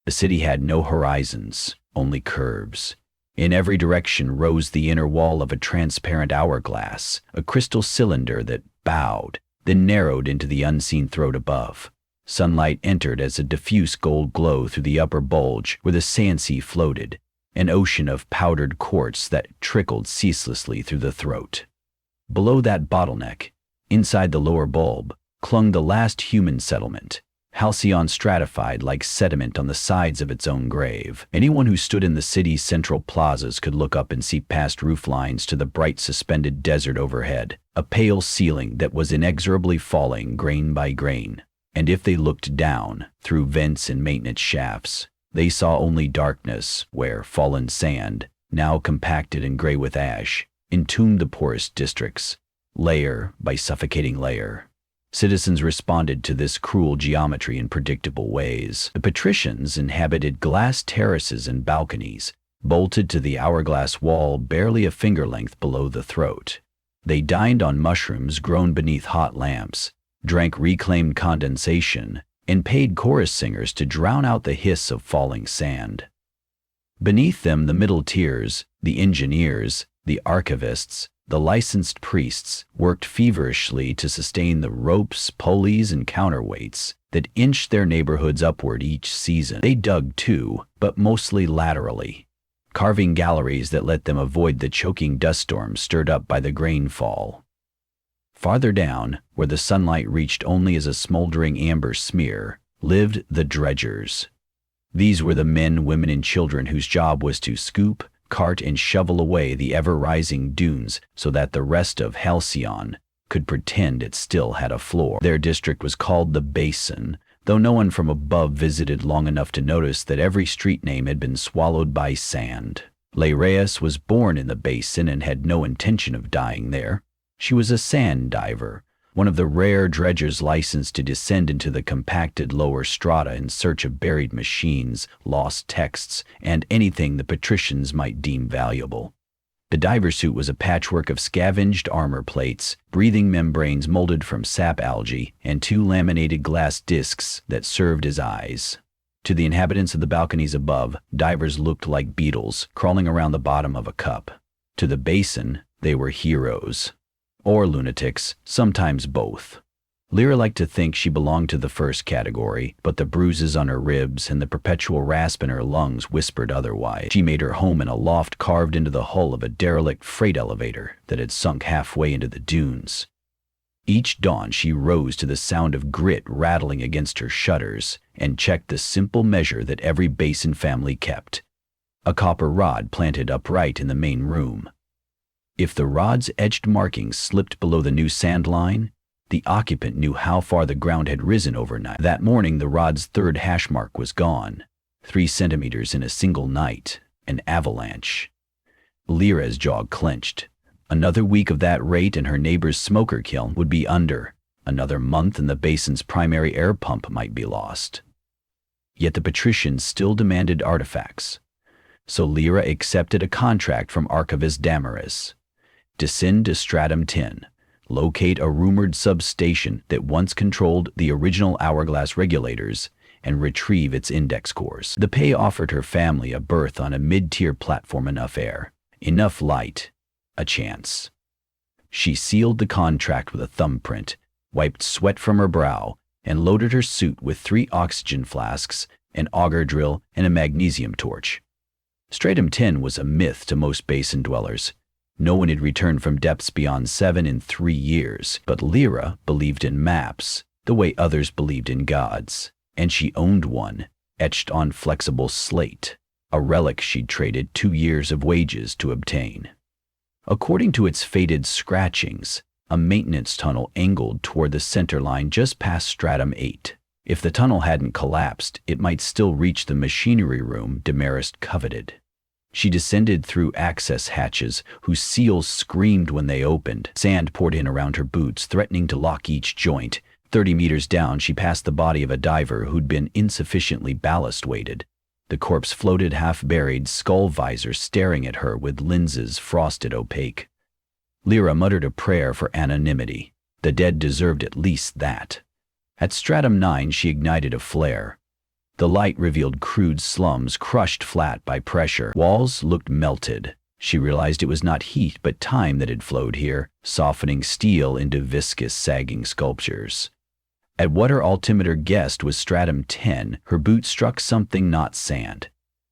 The city had no horizons, only curves. In every direction rose the inner wall of a transparent hourglass, a crystal cylinder that bowed, then narrowed into the unseen throat above. Sunlight entered as a diffuse gold glow through the upper bulge where the sand sea floated, an ocean of powdered quartz that trickled ceaselessly through the throat. Below that bottleneck, inside the lower bulb, clung the last human settlement, halcyon stratified like sediment on the sides of its own grave. Anyone who stood in the city's central plazas could look up and see past roof lines to the bright suspended desert overhead, a pale ceiling that was inexorably falling grain by grain. And if they looked down, through vents and maintenance shafts, they saw only darkness where fallen sand, now compacted and gray with ash, entombed the poorest districts, layer by suffocating layer. Citizens responded to this cruel geometry in predictable ways. The patricians inhabited glass terraces and balconies, bolted to the hourglass wall barely a finger length below the throat. They dined on mushrooms grown beneath hot lamps, drank reclaimed condensation, and paid chorus singers to drown out the hiss of falling sand. Beneath them, the middle tiers, the engineers, the archivists, the licensed priests worked feverishly to sustain the ropes, pulleys, and counterweights that inched their neighborhoods upward each season. They dug too, but mostly laterally, carving galleries that let them avoid the choking dust storms stirred up by the grain fall. Farther down, where the sunlight reached only as a smoldering amber smear, lived the dredgers. These were the men, women, and children whose job was to scoop, cart, and shovel away the ever-rising dunes so that the rest of Halcyon could pretend it still had a floor. Their district was called the Basin, though no one from above visited long enough to notice that every street name had been swallowed by sand. Reyes was born in the Basin and had no intention of dying there. She was a sand diver, one of the rare dredgers licensed to descend into the compacted lower strata in search of buried machines, lost texts, and anything the patricians might deem valuable. The diver suit was a patchwork of scavenged armor plates, breathing membranes molded from sap algae, and two laminated glass discs that served as eyes. To the inhabitants of the balconies above, divers looked like beetles crawling around the bottom of a cup. To the Basin, they were heroes. Or lunatics, sometimes both. Lyra liked to think she belonged to the first category, but the bruises on her ribs and the perpetual rasp in her lungs whispered otherwise. She made her home in a loft carved into the hull of a derelict freight elevator that had sunk halfway into the dunes. Each dawn she rose to the sound of grit rattling against her shutters and checked the simple measure that every Basin family kept: a copper rod planted upright in the main room. If the rod's etched markings slipped below the new sand line, the occupant knew how far the ground had risen overnight. That morning, the rod's third hash mark was gone. 3 centimeters in a single night. An avalanche. Lyra's jaw clenched. Another week of that rate and her neighbor's smoker kiln would be under. Another month and the Basin's primary air pump might be lost. Yet the patricians still demanded artifacts. So Lyra accepted a contract from Archivist Damaris. Descend to Stratum 10, locate a rumored substation that once controlled the original Hourglass regulators, and retrieve its index cores. The pay offered her family a berth on a mid-tier platform, enough air, enough light, a chance. She sealed the contract with a thumbprint, wiped sweat from her brow, and loaded her suit with 3 oxygen flasks, an auger drill, and a magnesium torch. Stratum 10 was a myth to most Basin dwellers. No one had returned from depths beyond 7 in 3 years, but Lyra believed in maps, the way others believed in gods, and she owned one, etched on flexible slate, a relic she'd traded 2 years of wages to obtain. According to its faded scratchings, a maintenance tunnel angled toward the center line just past Stratum 8. If the tunnel hadn't collapsed, it might still reach the machinery room Damaris coveted. She descended through access hatches whose seals screamed when they opened. Sand poured in around her boots, threatening to lock each joint. 30 meters down, she passed the body of a diver who'd been insufficiently ballast weighted. The corpse floated half-buried, skull visor staring at her with lenses frosted opaque. Lyra muttered a prayer for anonymity. The dead deserved at least that. At Stratum 9, she ignited a flare. The light revealed crude slums crushed flat by pressure. Walls looked melted. She realized it was not heat but time that had flowed here, softening steel into viscous, sagging sculptures. At what her altimeter guessed was stratum 10, her boot struck something not sand.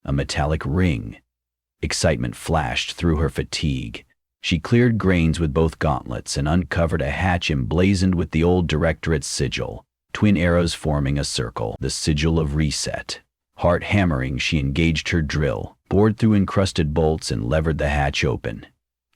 A metallic ring. Excitement flashed through her fatigue. She cleared grains with both gauntlets and uncovered a hatch emblazoned with the old directorate's sigil, twin arrows forming a circle, the sigil of reset. Heart hammering, she engaged her drill, bored through encrusted bolts and levered the hatch open.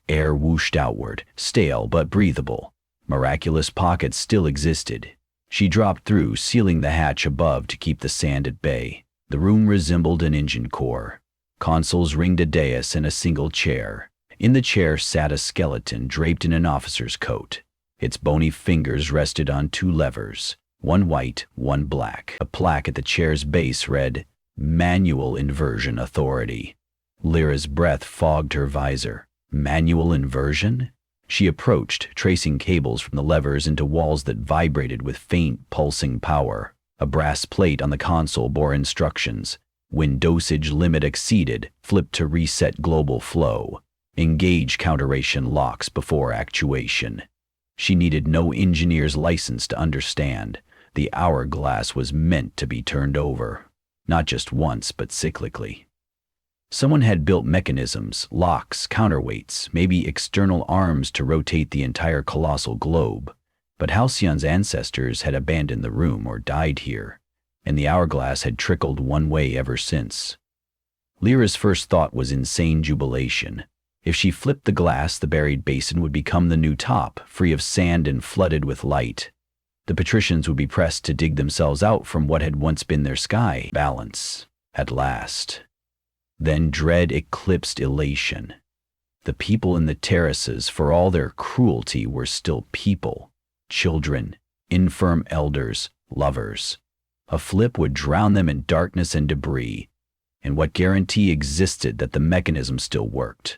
Air whooshed outward, stale but breathable. Miraculous pockets still existed. She dropped through, sealing the hatch above to keep the sand at bay. The room resembled an engine core. Consoles ringed a dais and a single chair. In the chair sat a skeleton draped in an officer's coat. Its bony fingers rested on two levers, one white, one black. A plaque at the chair's base read, "Manual Inversion Authority." Lyra's breath fogged her visor. Manual inversion? She approached, tracing cables from the levers into walls that vibrated with faint, pulsing power. A brass plate on the console bore instructions. When dosage limit exceeded, flip to reset global flow. Engage counteration locks before actuation. She needed no engineer's license to understand. The hourglass was meant to be turned over. Not just once, but cyclically. Someone had built mechanisms, locks, counterweights, maybe external arms to rotate the entire colossal globe. But Halcyon's ancestors had abandoned the room or died here, and the hourglass had trickled one way ever since. Lyra's first thought was insane jubilation. If she flipped the glass, the buried basin would become the new top, free of sand and flooded with light. The patricians would be pressed to dig themselves out from what had once been their sky. Balance, at last. Then dread eclipsed elation. The people in the terraces, for all their cruelty, were still people. Children, infirm elders, lovers. A flip would drown them in darkness and debris. And what guarantee existed that the mechanism still worked?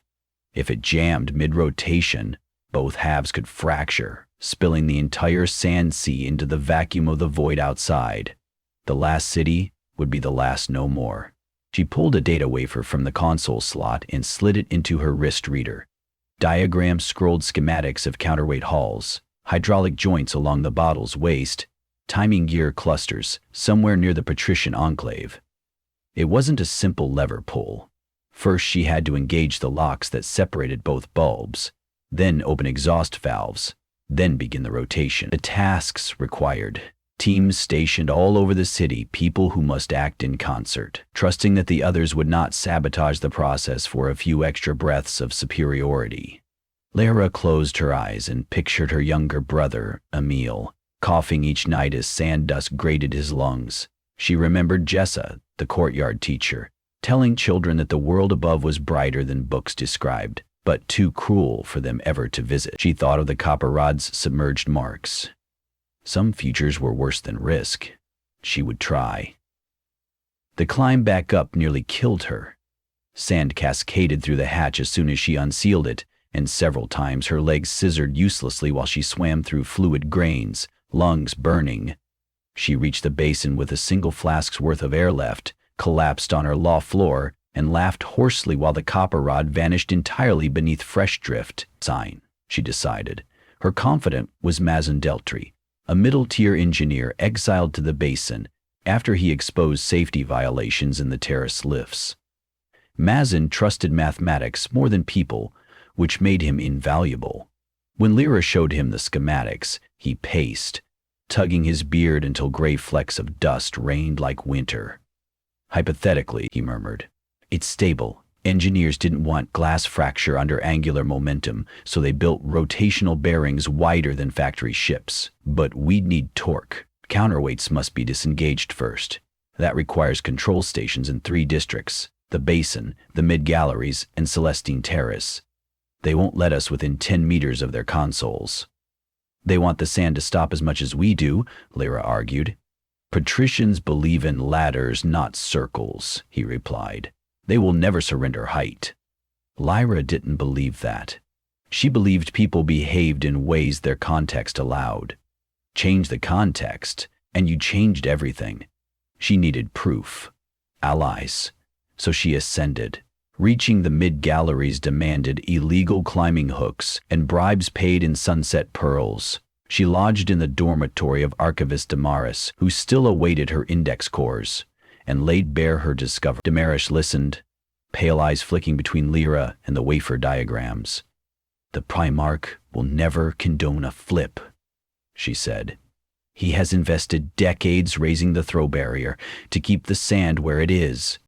If it jammed mid-rotation, both halves could fracture, spilling the entire sand sea into the vacuum of the void outside. The last city would be the last no more. She pulled a data wafer from the console slot and slid it into her wrist reader. Diagrams scrolled schematics of counterweight hulls, hydraulic joints along the bottle's waist, timing gear clusters somewhere near the patrician enclave. It wasn't a simple lever pull. First, she had to engage the locks that separated both bulbs, then open exhaust valves, then begin the rotation. The tasks required teams stationed all over the city, people who must act in concert, trusting that the others would not sabotage the process for a few extra breaths of superiority. Lyra closed her eyes and pictured her younger brother, Emil, coughing each night as sand dust grated his lungs. She remembered Jessa, the courtyard teacher, telling children that the world above was brighter than books described, but too cruel for them ever to visit. She thought of the copper rod's submerged marks. Some futures were worse than risk. She would try. The climb back up nearly killed her. Sand cascaded through the hatch as soon as she unsealed it, and several times her legs scissored uselessly while she swam through fluid grains, lungs burning. She reached the basin with a single flask's worth of air left, collapsed on her loft floor, and laughed hoarsely while the copper rod vanished entirely beneath fresh drift. Sign, she decided. Her confidant was Mazen Deltri, a middle-tier engineer exiled to the basin after he exposed safety violations in the terrace lifts. Mazen trusted mathematics more than people, which made him invaluable. When Lyra showed him the schematics, he paced, tugging his beard until gray flecks of dust rained like winter. Hypothetically, he murmured, it's stable. Engineers didn't want glass fracture under angular momentum, so they built rotational bearings wider than factory ships. But we'd need torque. Counterweights must be disengaged first. That requires control stations in 3 districts, the basin, the mid-galleries, and Celestine Terrace. They won't let us within 10 meters of their consoles. They want the sand to stop as much as we do, Lyra argued. Patricians believe in ladders, not circles, he replied. They will never surrender height. Lyra didn't believe that. She believed people behaved in ways their context allowed. Change the context, and you changed everything. She needed proof. Allies. So she ascended. Reaching the mid-galleries demanded illegal climbing hooks and bribes paid in sunset pearls. She lodged in the dormitory of Archivist Damaris, who still awaited her index cores, and laid bare her discovery. Damaris listened, pale eyes flicking between Lyra and the wafer diagrams. "The Primarch will never condone a flip," she said. "He has invested decades raising the throw barrier to keep the sand where it is."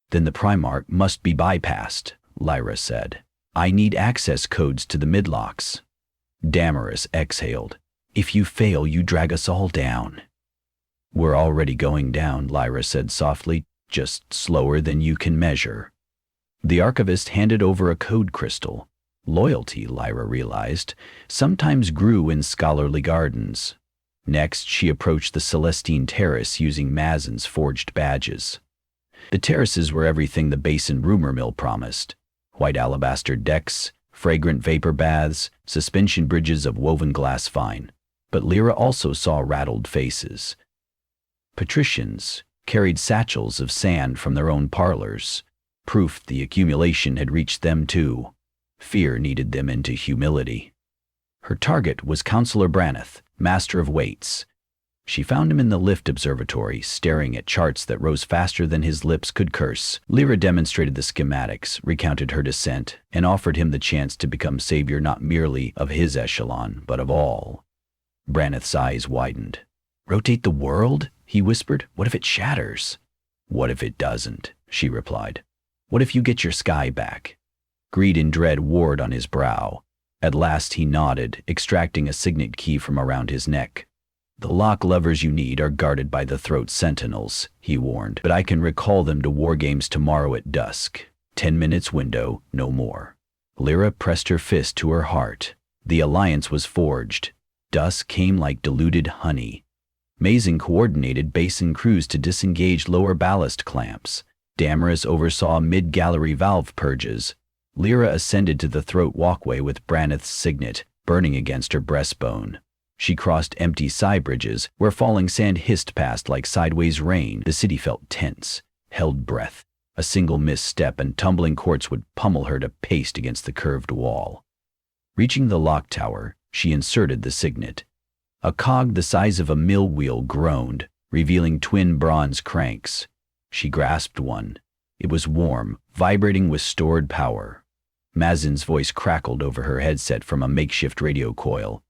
"Then the Primarch must be bypassed," Lyra said. "I need access codes to the midlocks." Damaris exhaled. "If you fail, you drag us all down." "We're already going down," Lyra said softly, "just slower than you can measure." The archivist handed over a code crystal. Loyalty, Lyra realized, sometimes grew in scholarly gardens. Next, she approached the Celestine Terrace using Mazin's forged badges. The terraces were everything the Basin rumor mill promised. White alabaster decks, fragrant vapor baths, suspension bridges of woven glass fine. But Lyra also saw rattled faces. Patricians carried satchels of sand from their own parlors, proof the accumulation had reached them too. Fear kneaded them into humility. Her target was Counselor Branneth, master of weights. She found him in the lift observatory, staring at charts that rose faster than his lips could curse. Lyra demonstrated the schematics, recounted her descent, and offered him the chance to become savior not merely of his echelon, but of all. Branneth's eyes widened. "Rotate the world?" he whispered. "What if it shatters?" "What if it doesn't?" she replied. "What if you get your sky back?" Greed and dread warred on his brow. At last he nodded, extracting a signet key from around his neck. "The lock levers you need are guarded by the throat sentinels," he warned, "but I can recall them to war games tomorrow at dusk. 10 minutes window, no more." Lyra pressed her fist to her heart. The alliance was forged. Dusk came like diluted honey. Mazin coordinated Basin crews to disengage lower ballast clamps. Damaris oversaw mid-gallery valve purges. Lyra ascended to the throat walkway with Branneth's signet burning against her breastbone. She crossed empty side bridges where falling sand hissed past like sideways rain. The city felt tense, held breath. A single misstep and tumbling quartz would pummel her to paste against the curved wall. Reaching the lock tower, she inserted the signet. A cog the size of a mill wheel groaned, revealing twin bronze cranks. She grasped one. It was warm, vibrating with stored power. Mazin's voice crackled over her headset from a makeshift radio coil.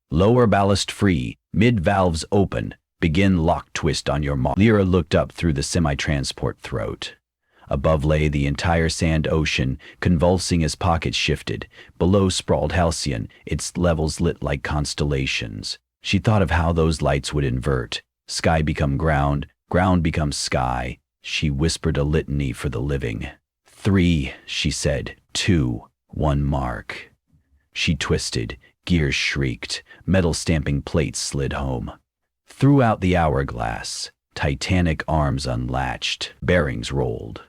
"Lower ballast free, mid-valves open, begin lock twist on your mark." Lyra looked up through the semi-transport throat. Above lay the entire sand ocean, convulsing as pockets shifted. Below sprawled Halcyon, its levels lit like constellations. She thought of how those lights would invert. Sky become ground, ground become sky. She whispered a litany for the living. 3, she said. 2, 1 mark. She twisted. Gears shrieked. Metal stamping plates slid home. Throughout the hourglass, titanic arms unlatched, bearings rolled.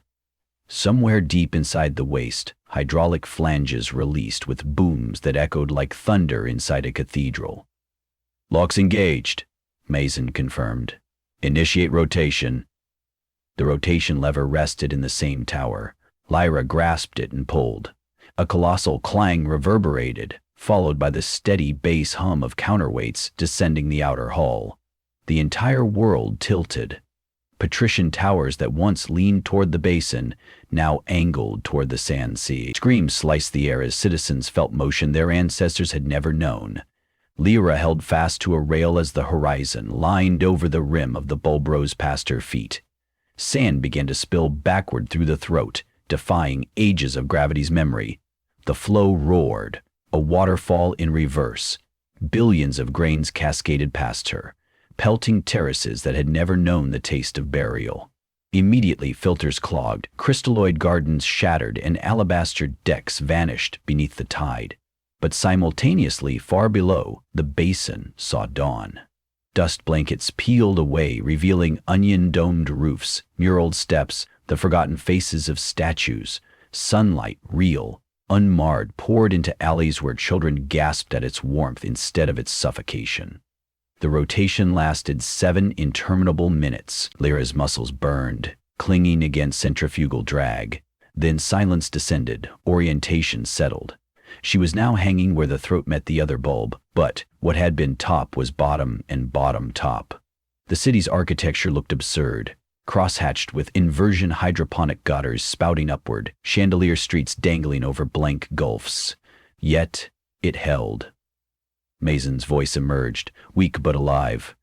Somewhere deep inside the waist, hydraulic flanges released with booms that echoed like thunder inside a cathedral. "Locks engaged," Mazin confirmed. "Initiate rotation." The rotation lever rested in the same tower. Lyra grasped it and pulled. A colossal clang reverberated, followed by the steady bass hum of counterweights descending the outer hull. The entire world tilted. Patrician towers that once leaned toward the basin now angled toward the sand sea. Screams sliced the air as citizens felt motion their ancestors had never known. Lyra held fast to a rail as the horizon lined over the rim of the bulb rose past her feet. Sand began to spill backward through the throat, defying ages of gravity's memory. The flow roared, a waterfall in reverse. Billions of grains cascaded past her, pelting terraces that had never known the taste of burial. Immediately filters clogged, crystalloid gardens shattered, and alabaster decks vanished beneath the tide. But simultaneously, far below, the basin saw dawn. Dust blankets peeled away, revealing onion-domed roofs, muraled steps, the forgotten faces of statues. Sunlight, real, unmarred, poured into alleys where children gasped at its warmth instead of its suffocation. The rotation lasted 7 interminable minutes. Lyra's muscles burned, clinging against centrifugal drag. Then silence descended, orientation settled. She was now hanging where the throat met the other bulb, but what had been top was bottom and bottom top. The city's architecture looked absurd, cross-hatched with inversion hydroponic gutters spouting upward, chandelier streets dangling over blank gulfs. Yet it held. Mason's voice emerged, weak but alive.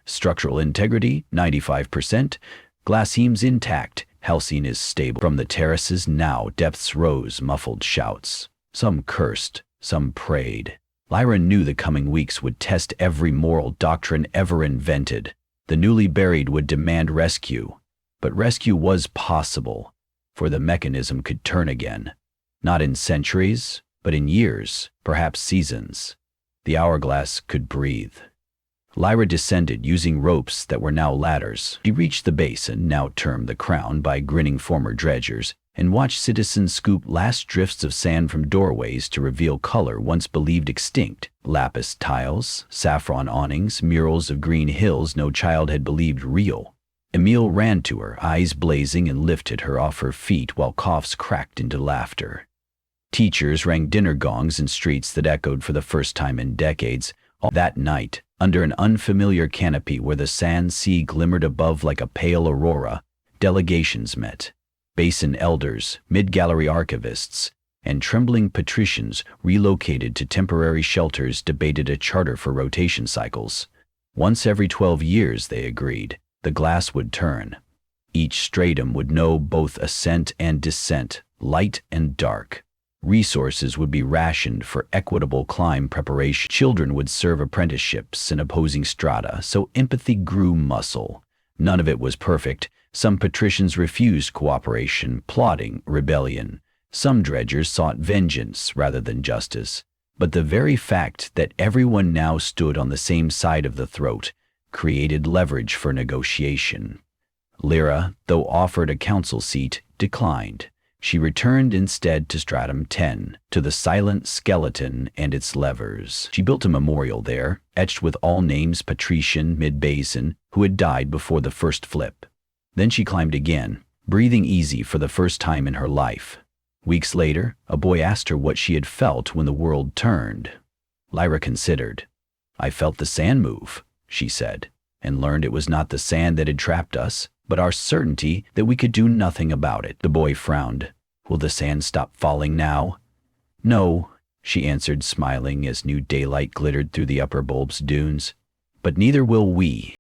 Structural integrity, 95%. Glasshemes intact. Halcyon is stable. From the terraces now depths rose muffled shouts. Some cursed, some prayed. Lyra knew the coming weeks would test every moral doctrine ever invented. The newly buried would demand rescue. But rescue was possible, for the mechanism could turn again. Not in centuries, but in years, perhaps seasons. The hourglass could breathe. Lyra descended using ropes that were now ladders. She reached the basin, now termed the crown by grinning former dredgers, and watched citizens scoop last drifts of sand from doorways to reveal color once believed extinct. Lapis tiles, saffron awnings, murals of green hills no child had believed real. Emile ran to her, eyes blazing, and lifted her off her feet while coughs cracked into laughter. Teachers rang dinner gongs in streets that echoed for the first time in decades. That night, under an unfamiliar canopy where the sand sea glimmered above like a pale aurora, delegations met. Basin elders, mid-gallery archivists, and trembling patricians relocated to temporary shelters debated a charter for rotation cycles. Once every 12 years, they agreed, the glass would turn. Each stratum would know both ascent and descent, light and dark. Resources would be rationed for equitable climb preparation. Children would serve apprenticeships in opposing strata, so empathy grew muscle. None of it was perfect. Some patricians refused cooperation, plotting rebellion. Some dredgers sought vengeance rather than justice. But the very fact that everyone now stood on the same side of the throat created leverage for negotiation. Lyra, though offered a council seat, declined. She returned instead to Stratum 10, to the silent skeleton and its levers. She built a memorial there, etched with all names patrician mid-basin who had died before the first flip. Then she climbed again, breathing easy for the first time in her life. Weeks later, a boy asked her what she had felt when the world turned. Lyra considered. "I felt the sand move," she said, and learned it was not the sand that had trapped us, but our certainty that we could do nothing about it. The boy frowned. "Will the sand stop falling now?" "No," she answered, smiling as new daylight glittered through the upper bulb's dunes. "But neither will we."